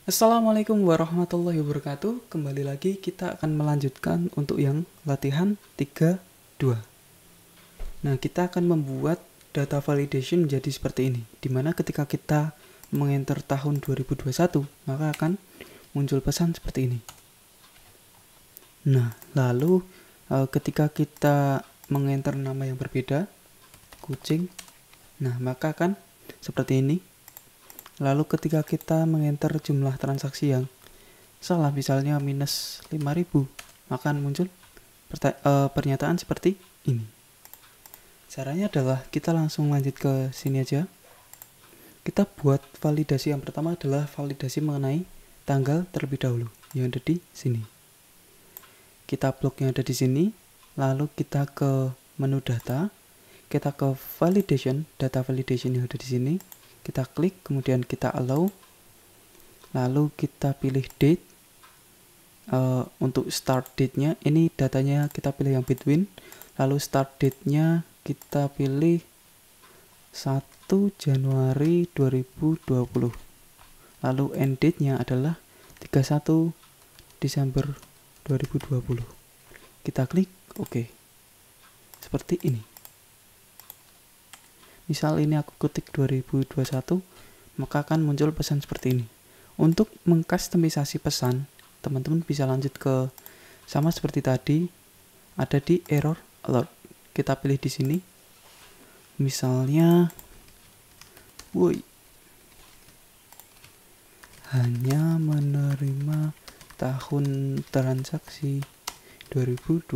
Assalamualaikum warahmatullahi wabarakatuh. Kembali lagi kita akan melanjutkan untuk yang latihan 3-2. Nah, kita akan membuat data validation menjadi seperti ini, dimana ketika kita mengenter tahun 2021, maka akan muncul pesan seperti ini. Nah, lalu ketika kita mengenter nama yang berbeda, kucing, nah maka akan seperti ini. Lalu ketika kita mengenter jumlah transaksi yang salah, misalnya minus 5.000, maka akan muncul pernyataan seperti ini. Caranya adalah kita langsung lanjut ke sini aja. Kita buat validasi yang pertama adalah validasi mengenai tanggal terlebih dahulu yang ada di sini. Kita blok yang ada di sini, lalu kita ke menu data, kita ke validation, data validation yang ada di sini. Kita klik, kemudian kita allow, lalu kita pilih date. Untuk start date-nya, ini datanya kita pilih yang between, lalu start date-nya kita pilih 1 Januari 2020, lalu end date-nya adalah 31 Desember 2020. Kita klik OK. Seperti ini. Misal ini aku ketik 2021, maka akan muncul pesan seperti ini. Untuk mengkustomisasi pesan, teman-teman bisa lanjut ke sama seperti tadi, ada di error alert. Kita pilih di sini. Misalnya hanya menerima tahun transaksi 2020.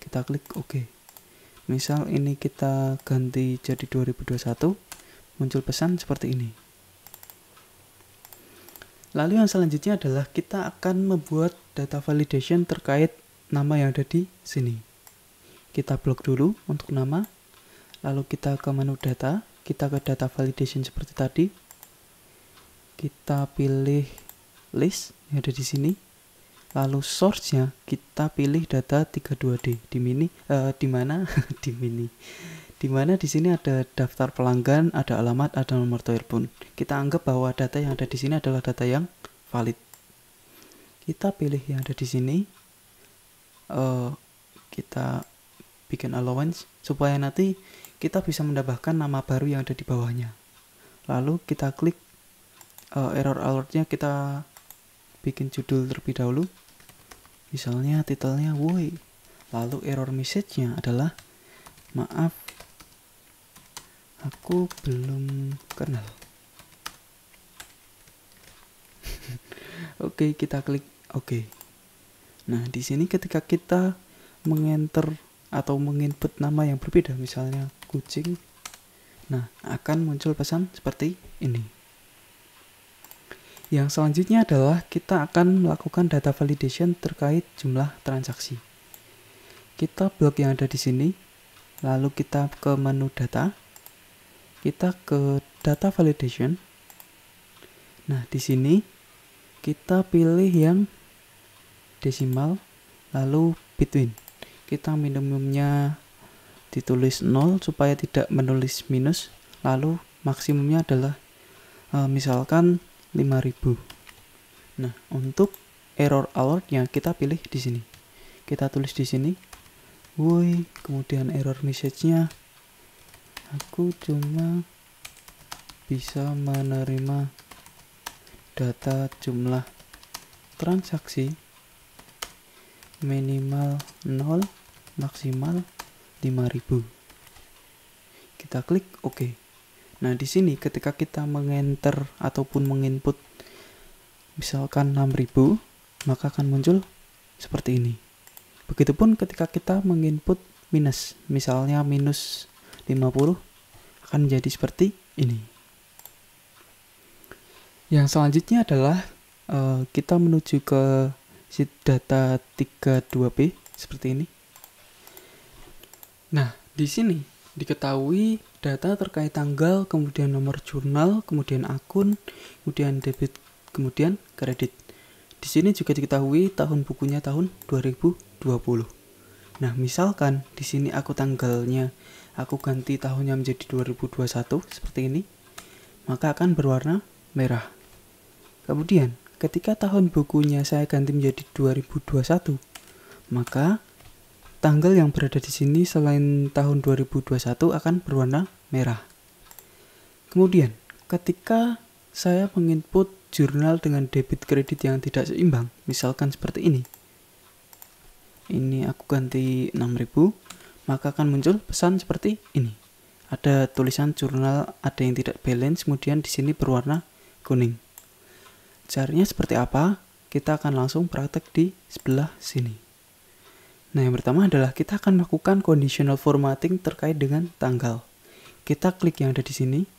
Kita klik OK. Misal ini kita ganti jadi 2021, muncul pesan seperti ini. Lalu yang selanjutnya adalah kita akan membuat data validation terkait nama yang ada di sini. Kita blok dulu untuk nama, lalu kita ke menu data, kita ke data validation seperti tadi. Kita pilih list yang ada di sini. Lalu source-nya kita pilih data 32D di mana di sini ada daftar pelanggan, ada alamat, ada nomor telepon. Kita anggap bahwa data yang ada di sini adalah data yang valid. Kita pilih yang ada di sini. Kita bikin allowance supaya nanti kita bisa menambahkan nama baru yang ada di bawahnya. Lalu kita klik error alert-nya, kita bikin judul terlebih dahulu. Misalnya titelnya woi. Lalu error message-nya adalah maaf, aku belum kenal. Oke, kita klik OK. Nah, di sini ketika kita mengenter atau menginput nama yang berbeda, misalnya kucing, nah akan muncul pesan seperti ini. Yang selanjutnya adalah kita akan melakukan data validation terkait jumlah transaksi. Kita blok yang ada di sini, lalu kita ke menu data, kita ke data validation. Nah, di sini kita pilih yang desimal, lalu between. Kita minimumnya ditulis 0 supaya tidak menulis minus, lalu maksimumnya adalah misalkan 5.000. Nah, untuk error alert-nya kita pilih di sini. Kita tulis di sini, woi, kemudian error message-nya, aku cuma bisa menerima data jumlah transaksi minimal 0, maksimal 5.000. Kita klik OK. Nah, di sini ketika kita mengenter ataupun menginput misalkan 6.000, maka akan muncul seperti ini. Begitupun ketika kita menginput minus, misalnya minus 50, akan menjadi seperti ini. Yang selanjutnya adalah kita menuju ke sheet data 32B seperti ini. Nah, di sini diketahui data terkait tanggal, kemudian nomor jurnal, kemudian akun, kemudian debit, kemudian kredit. Di sini juga diketahui tahun bukunya tahun 2020. Nah, misalkan di sini aku tanggalnya aku ganti tahunnya menjadi 2021 seperti ini, maka akan berwarna merah. Kemudian ketika tahun bukunya saya ganti menjadi 2021, maka tanggal yang berada di sini selain tahun 2021 akan berwarna merah. Kemudian ketika saya menginput jurnal dengan debit kredit yang tidak seimbang, misalkan seperti ini. Ini aku ganti 6.000, maka akan muncul pesan seperti ini. Ada tulisan jurnal ada yang tidak balance, kemudian di sini berwarna kuning. Caranya seperti apa? Kita akan langsung praktek di sebelah sini. Nah, yang pertama adalah kita akan melakukan conditional formatting terkait dengan tanggal. Kita klik yang ada di sini,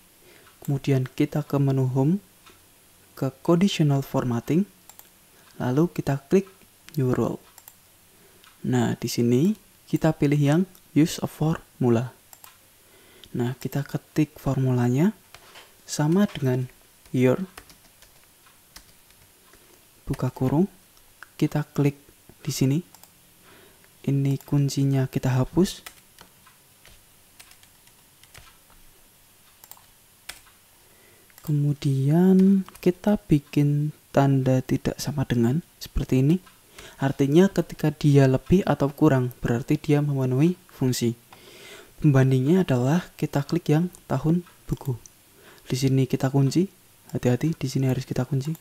kemudian kita ke menu home, ke conditional formatting, lalu kita klik new rule. Nah, di sini kita pilih yang use a formula. Nah, kita ketik formulanya sama dengan year, buka kurung, kita klik di sini. Ini kuncinya kita hapus. Kemudian kita bikin tanda tidak sama dengan seperti ini. Artinya ketika dia lebih atau kurang berarti dia memenuhi fungsi. Pembandingnya adalah kita klik yang tahun buku. Di sini kita kunci, hati-hati di sini harus kita kunci.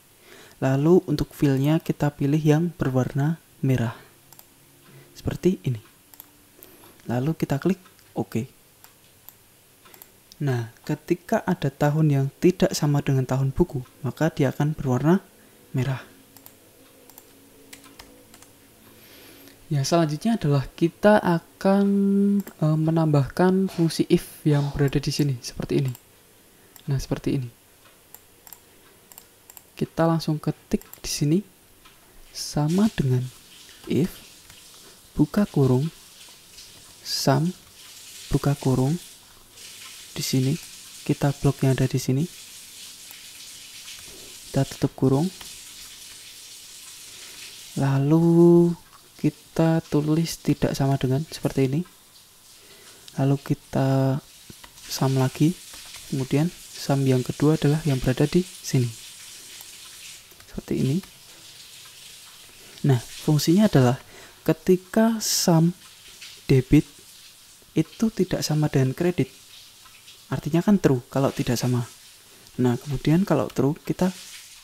Lalu untuk filenya kita pilih yang berwarna merah. Seperti ini. Lalu kita klik OK. Nah, ketika ada tahun yang tidak sama dengan tahun buku, maka dia akan berwarna merah. Ya, selanjutnya adalah kita akan menambahkan fungsi if yang berada di sini, seperti ini. Nah, seperti ini. Kita langsung ketik di sini sama dengan if, buka kurung, sum, buka kurung. Di sini kita blok yang ada di sini. Kita tutup kurung. Lalu kita tulis tidak sama dengan seperti ini. Lalu kita sum lagi. Kemudian sum yang kedua adalah yang berada di sini. Seperti ini. Nah, fungsinya adalah ketika sum debit itu tidak sama dengan kredit. Artinya kan true kalau tidak sama. Nah, kemudian kalau true kita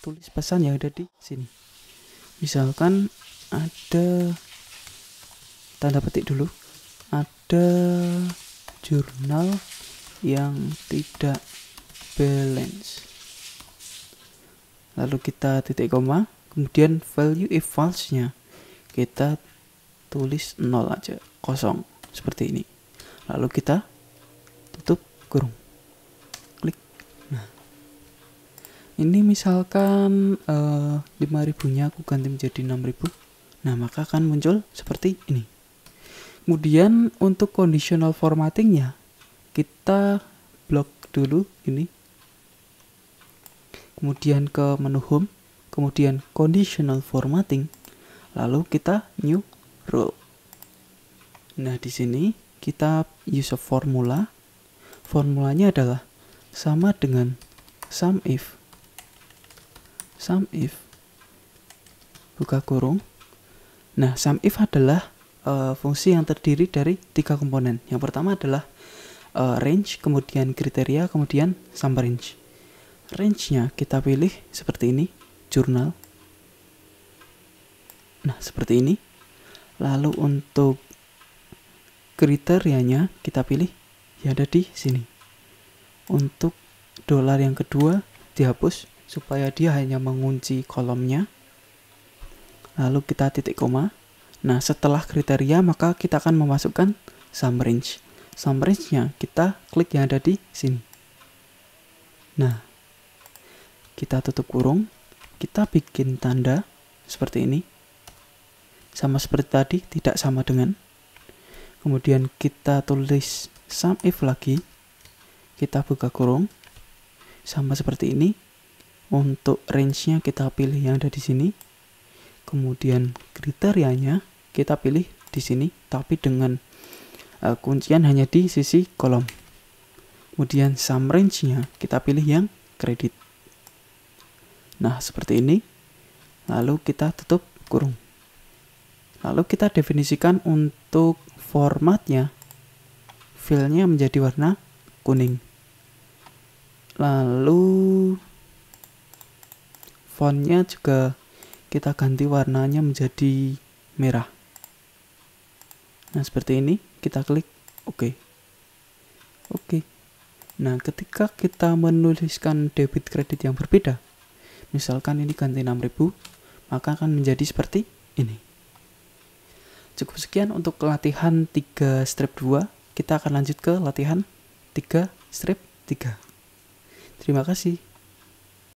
tulis pesan yang ada di sini. Misalkan ada tanda petik dulu, ada jurnal yang tidak balance, lalu kita titik koma, kemudian value if false nya kita tulis 0 aja, kosong, seperti ini. Lalu kita tutup kurung, klik. Nah, ini misalkan 5.000-nya aku ganti menjadi 6.000. Nah, maka akan muncul seperti ini. Kemudian untuk conditional formattingnya kita blok dulu ini. Kemudian ke menu home, kemudian conditional formatting, lalu kita new rule. Nah, di sini kita use a formula. Formulanya adalah sama dengan sum if, buka kurung. Nah, sum if adalah fungsi yang terdiri dari 3 komponen. Yang pertama adalah range, kemudian kriteria, kemudian sum range. Range-nya kita pilih seperti ini, jurnal. Nah, seperti ini. Lalu untuk kriterianya kita pilih yang ada di sini. Untuk dolar yang kedua dihapus supaya dia hanya mengunci kolomnya. Lalu kita titik koma. Nah, setelah kriteria maka kita akan memasukkan sum range. Sum range-nya kita klik yang ada di sini. Nah, kita tutup kurung, kita bikin tanda seperti ini. Sama seperti tadi, tidak sama dengan. Kemudian kita tulis sum if lagi. Kita buka kurung. Sama seperti ini. Untuk range-nya kita pilih yang ada di sini. Kemudian kriterianya kita pilih di sini, tapi dengan kuncian hanya di sisi kolom. Kemudian sum range-nya kita pilih yang kredit. Nah, seperti ini. Lalu kita tutup kurung. Lalu kita definisikan untuk formatnya, filenya menjadi warna kuning. Lalu fontnya juga kita ganti warnanya menjadi merah. Nah, seperti ini. Kita klik OK. Oke. Nah, ketika kita menuliskan debit kredit yang berbeda, misalkan ini ganti 6.000, maka akan menjadi seperti ini. Cukup sekian untuk latihan 3 strip 2. Kita akan lanjut ke latihan 3 strip 3. Terima kasih.